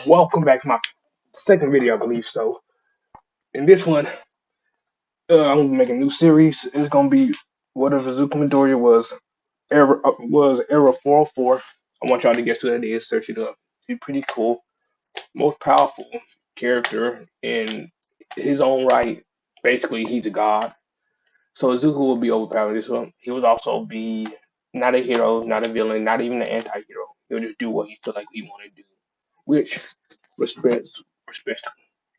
Welcome back to my second video, I believe so. In this one, I'm gonna make a new series. It's gonna be what if Azuka Midoriya was era 404. I want y'all to guess who that is. Search it up. He's pretty cool, most powerful character in his own right. Basically, he's a god. So Azuka will be overpowered in this one. He would also be not a hero, not a villain, not even an anti-hero. He'll just do what he feel like he want to do, which respects respect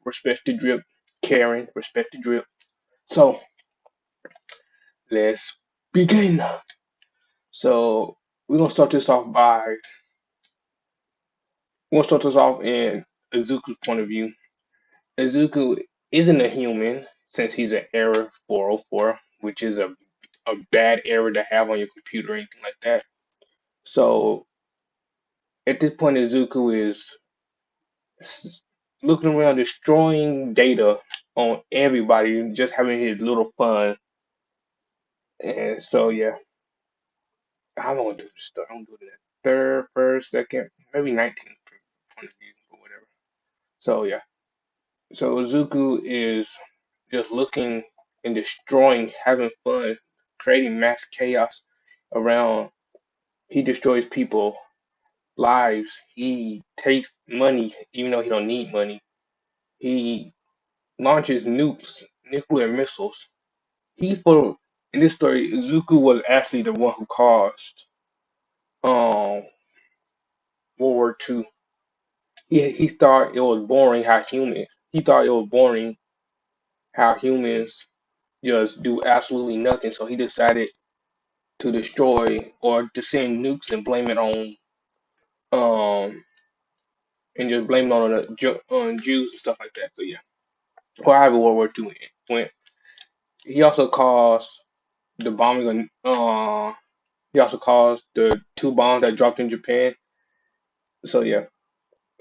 respect the drip, caring, respect the drip. So let's begin. So we're gonna start this off in Izuku's point of view. Izuku isn't a human since he's an error 404, which is a bad error to have on your computer or anything like that. So at this point, Izuku is looking around, destroying data on everybody, just having his little fun. And so yeah, I'm gonna do this stuff. I'm gonna do that third, first, second, maybe 19th point of view or whatever. So yeah, so Izuku is just looking and destroying, having fun, creating mass chaos around. He destroys people, lives. He takes money even though he don't need money. He launches nukes, nuclear missiles. He for In this story, Izuku was actually the one who caused um World War II. He thought it was boring how humans. He thought it was boring how humans just do absolutely nothing. So he decided to destroy or to send nukes and blame it um just blame it on on Jews and stuff like that. So yeah, or however World War II went. He also caused the bombing. He also caused the two bombs that dropped in Japan. So yeah,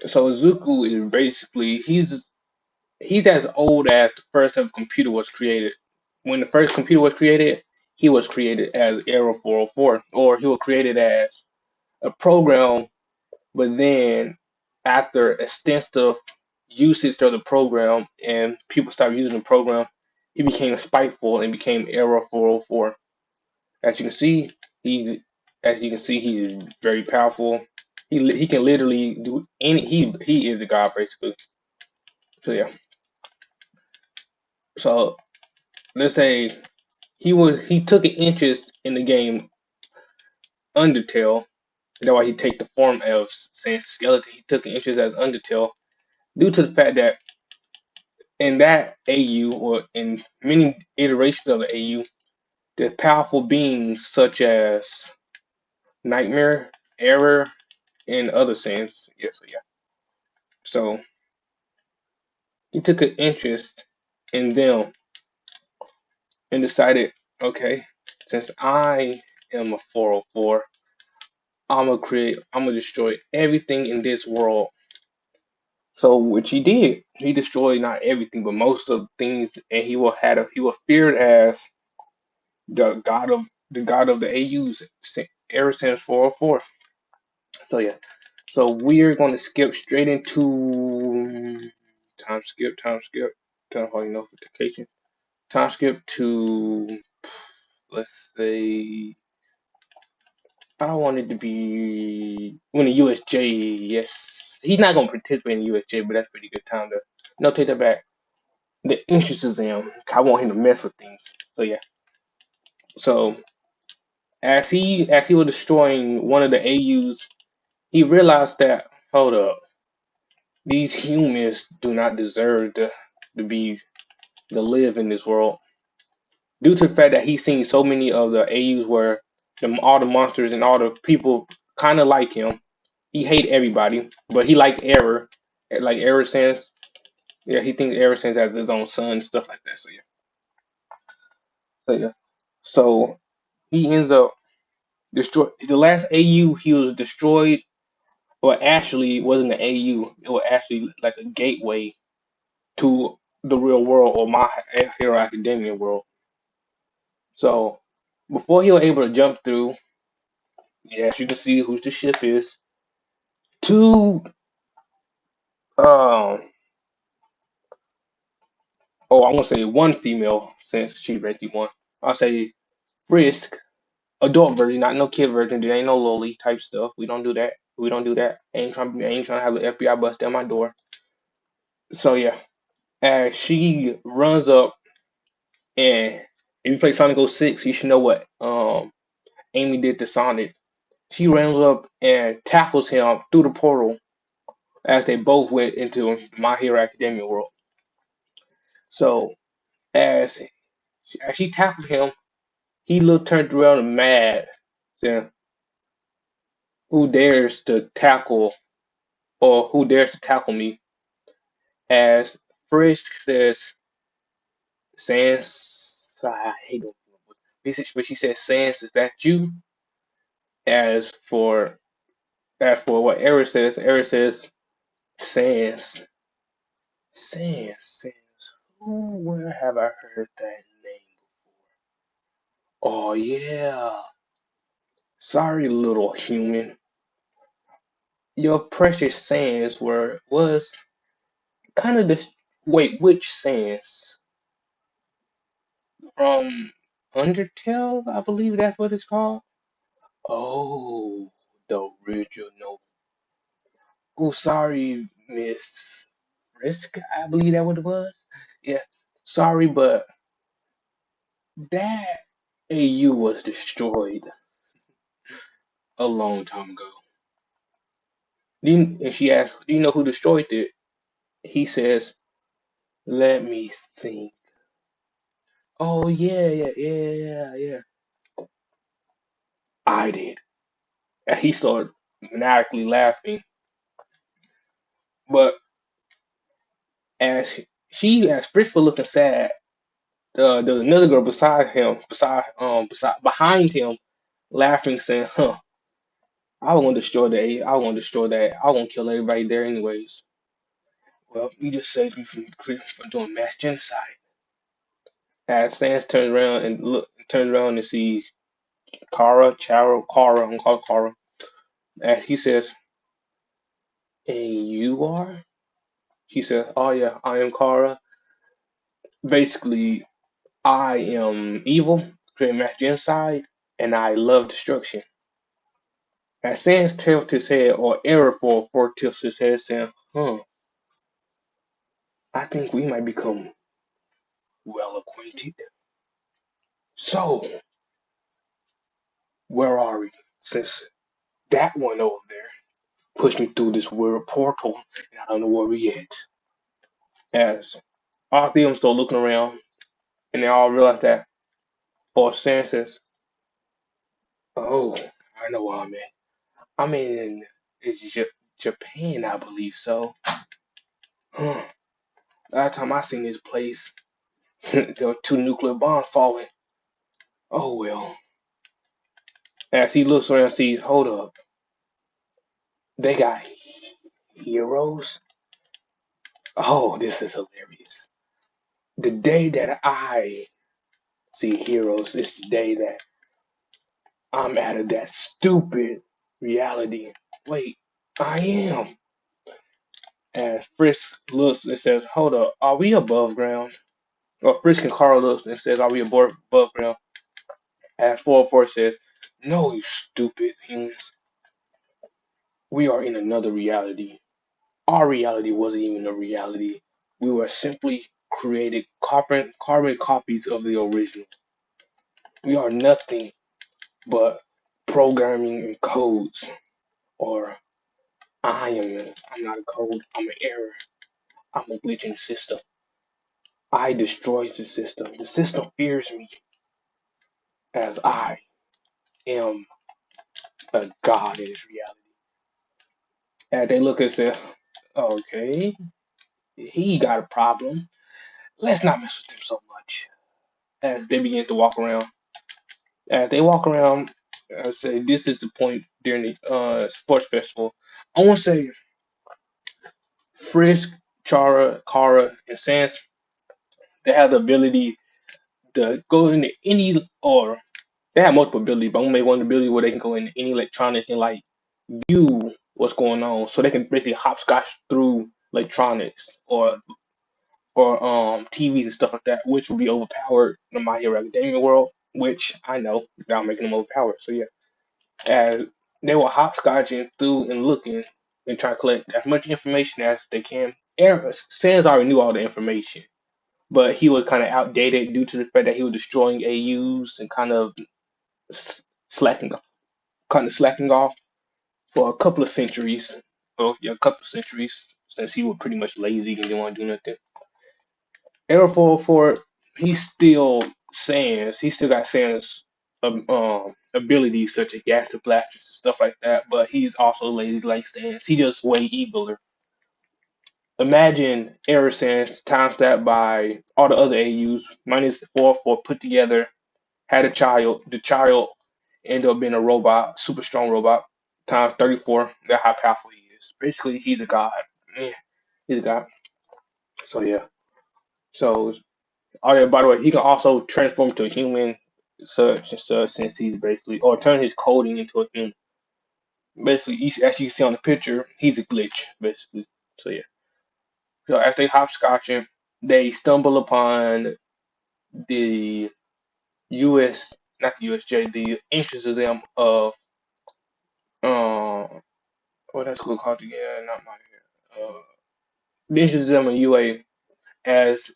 so Izuku is basically he's as old as the first ever computer was created. When the first computer was created, he was created as Era 404, or he was created as a program, but then after extensive usage of the program and people started using the program, he became spiteful and became Era 404. As you can see, he's he's very powerful. He can literally do any he is a god basically. So yeah. So let's say he took an interest in the game Undertale. That's why he take the form of Saint Skeleton. He took an interest as Undertale due to the fact that in that AU or in many iterations of the AU, there's powerful beings such as Nightmare, Error, and other saints. Yes, so yeah. So he took an interest in them and decided, okay, since I am a 404, I'm gonna destroy everything in this world. So which he did. He destroyed not everything, but most of the things, and he was feared as the god of the AUs ever since 404. So yeah. So we're gonna skip straight into time holding notification. Time skip to let's say I wanted to be when the USJ. Yes, he's not gonna participate in the USJ, but that's pretty good time to. No, take that back. The interest is in him. I want him to mess with things. So yeah. So as he was destroying one of the AUs, he realized that hold up, these humans do not deserve to be to live in this world. Due to the fact that he's seen so many of the AUs where all the monsters and all the people kind of like him. He hate everybody, but he liked Error. Like Error Sense. Yeah, he thinks Error Sense has his own son, stuff like that. So yeah. So yeah. So he ends up destroy the last AU he was destroyed, or actually it wasn't an AU. It was actually like a gateway to the real world or My Hero Academia world. So before he was able to jump through, yes, you can see who the ship is. Two Um, oh, I want to say one female since she's basically one. I'll say Frisk, adult version, not no kid version. There ain't no loli type stuff. We don't do that. We don't do that. I ain't trying to have the FBI bust down my door. So yeah, as she runs up and if you play Sonic 06, you should know what Amy did to Sonic. She runs up and tackles him through the portal as they both went into My Hero Academia world. So as as she tackled him, he looked turned around and mad, saying, "Who dares to tackle or who dares to tackle me?" As Frisk says, "Sans, I hate those words." But she says, "Sans, is that you?" As for what Eric says, "Sans, Sans. Where have I heard that name before? Oh yeah. Sorry, little human. Your precious Sans were was kind of this. Wait, which Sans from Undertale? I believe that's what it's called. Oh, the original. Oh, sorry, Miss Risk. I believe that what it was. Yeah, sorry, but that AU was destroyed a long time ago. And she asked, "Do you know who destroyed it?" He says, "Let me think." Oh yeah. I did. And he started maniacally laughing. But as as Fritz was looking sad, there was another girl behind him, laughing, saying, "Huh, I want to destroy I want to destroy that. I want to kill everybody there anyways." Well, you just saved me from doing mass genocide. As Sans turns around and sees Kara, I'm called Kara. And he says, "And you are?" She says, "Oh yeah, I am Kara. Basically, I am evil, creating mass genocide, and I love destruction." As Sans tilts his head, or Error for tilts his head, saying, "Huh, I think we might become well acquainted. So, where are we? Since that one over there pushed me through this weird portal, and I don't know where we at." As all three of them start looking around, and they all realize that, or Sans says, "Oh, I know where I'm at. I'm in Japan, I believe so." Huh. Last time I seen this place, there were two nuclear bombs falling. Oh well. As he looks around and sees, hold up, they got heroes? Oh, this is hilarious. The day that I see heroes is the day that I'm out of that stupid reality. Wait, I am. As Frisk looks and says, hold up, are we above ground? Or Frisk and Carl looks and says, are we above ground? As 404 says, no, you stupid humans. We are in another reality. Our reality wasn't even a reality. We were simply created carbon copies of the original. We are nothing but programming and codes. Or I'm not a code, I'm an error. I'm a glitch in the system. I destroy the system. The system fears me as I am a god in this reality. And they look and say, okay, he got a problem. Let's not mess with him so much. As they begin to walk around. As they walk around, I say this is the point during the sports festival. I want to say Frisk, Chara, Kara, and Sans, they have the ability to go into any, or they have multiple abilities, but I'm gonna make one ability where they can go into any electronic and like view what's going on, so they can basically hopscotch through electronics or TVs and stuff like that, which will be overpowered in the My Hero Academia world, which I know now making them overpowered. So yeah, as they were hopscotching through and looking and trying to collect as much information as they can. Sans already knew all the information, but he was kind of outdated due to the fact that he was destroying AUs and slacking, slacking off for a couple of centuries. Well, yeah, a couple of centuries since he was pretty much lazy and didn't want to do nothing. Arrow 404, he's still Sans. He still got Sans abilities such as gas to blasters and stuff like that, but he's also lazy like Sans. He just way eviler. Imagine Arrow Sans times that by all the other AUs minus the 404 put together, had a child. The child ended up being a robot, super strong robot, times 34. That's how powerful he is. Basically, he's a god. Yeah, he's a god. So yeah. So oh yeah, by the way, he can also transform to a human, such and such, since he's basically, or turn his coding into a human. Basically, as you can see on the picture, he's a glitch, basically. So yeah. So as they hopscotching, they stumble upon the U.S. not the USJ, the entrance exam of what that school called again? Not my the entrance exam of UA as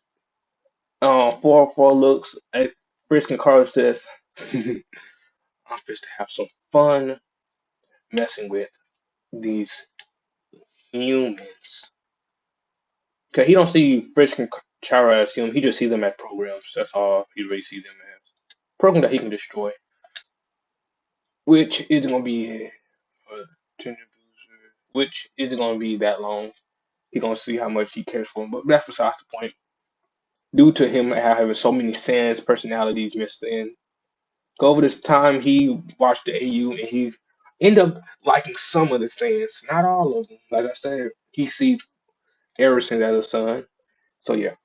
404 looks at Frisk and Carter says, "I'm supposed to have some fun messing with these humans." Cause he don't see Frisk and Chara as human. He just sees them as programs. That's all he really sees them as. Program that he can destroy, which isn't gonna be which isn't gonna be that long. He gonna see how much he cares for him, but that's besides the point. Due to him having so many Sans personalities mixed in, over this time he watched the AU and he ended up liking some of the Sans, not all of them. Like I said, he sees Harrison as a son. So yeah.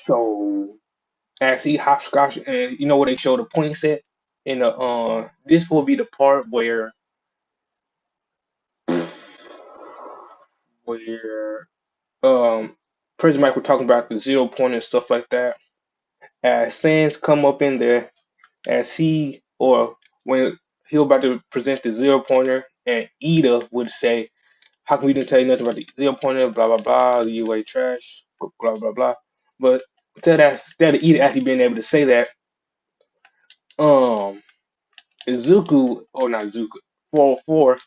So as he hopscotch, and you know where they show the point set in the this will be the part where President Mike was talking about the 0 point and stuff like that. As Sans come up in there, as he or when he was about to present the 0 pointer, and Ida would say, "How come we didn't tell you nothing about the 0 pointer? Blah blah blah. You ain't trash. Blah blah blah." But instead of Ida actually being able to say that, um, Izuku or not Izuku, 404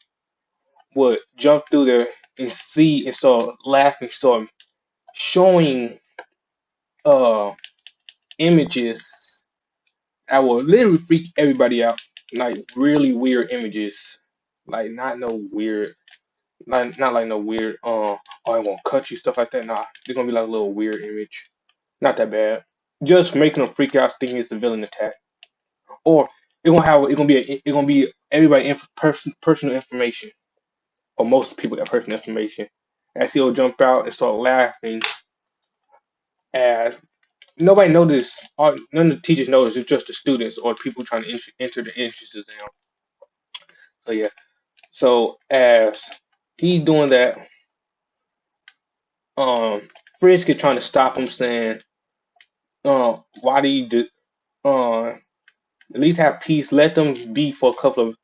would jump through there and see and start laughing, start showing uh images that will literally freak everybody out. Like really weird images. Like not weird, not like no weird oh I won't cut you stuff like that. Nah, it's gonna be like a little weird image. Not that bad. Just making them freak out thinking it's a villain attack. Or it's gonna be everybody personal information. Or most people got personal information. As he'll jump out and start laughing as nobody noticed, none of the teachers noticed, it's just the students or people trying to enter the entrance exam. So yeah. So as he's doing that, um, Frisk is trying to stop him, saying, why do you do, at least have peace. Let them be for a couple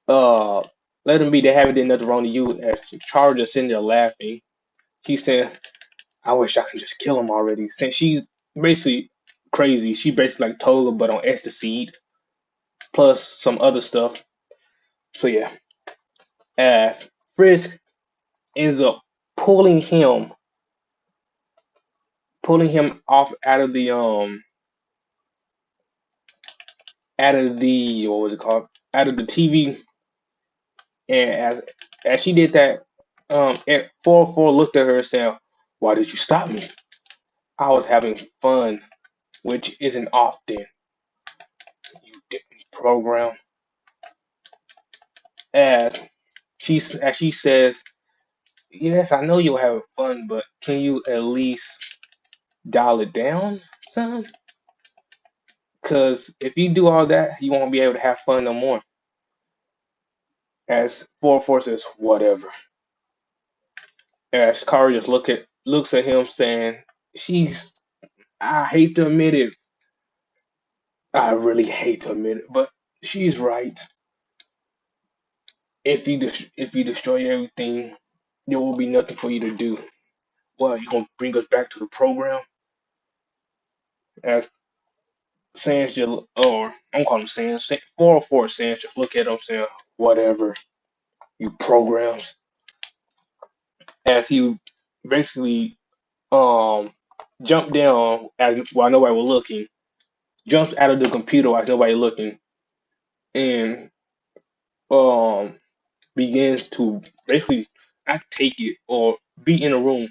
of, let them be. They haven't done nothing wrong to you." As Charge is sitting there laughing, he said, "I wish I could just kill him already." Since she's basically crazy, she basically like Toga but on ecstasy plus some other stuff. So yeah, as Frisk ends up pulling him, pulling him off out of the what was it called? Out of the TV, and as she did that, 404 looked at her and said, "Why did you stop me? I was having fun, which isn't often. You didn't program." As she says, "Yes, I know you're having fun, but can you at least dial it down some? Because if you do all that, you won't be able to have fun no more." As 404 says, "Whatever." As Kari just looks at him saying, "She's. I hate to admit it. I really hate to admit it, but she's right. If you destroy everything, there will be nothing for you to do. Well, you gonna bring us back to the program?" As Sans just, or I'm calling him Sans, 404 Sans just look at him saying, "Whatever, you programs." As he basically um jumped down as while nobody was looking, jumps out of the computer while nobody looking, and um begins to basically not take it or be in a room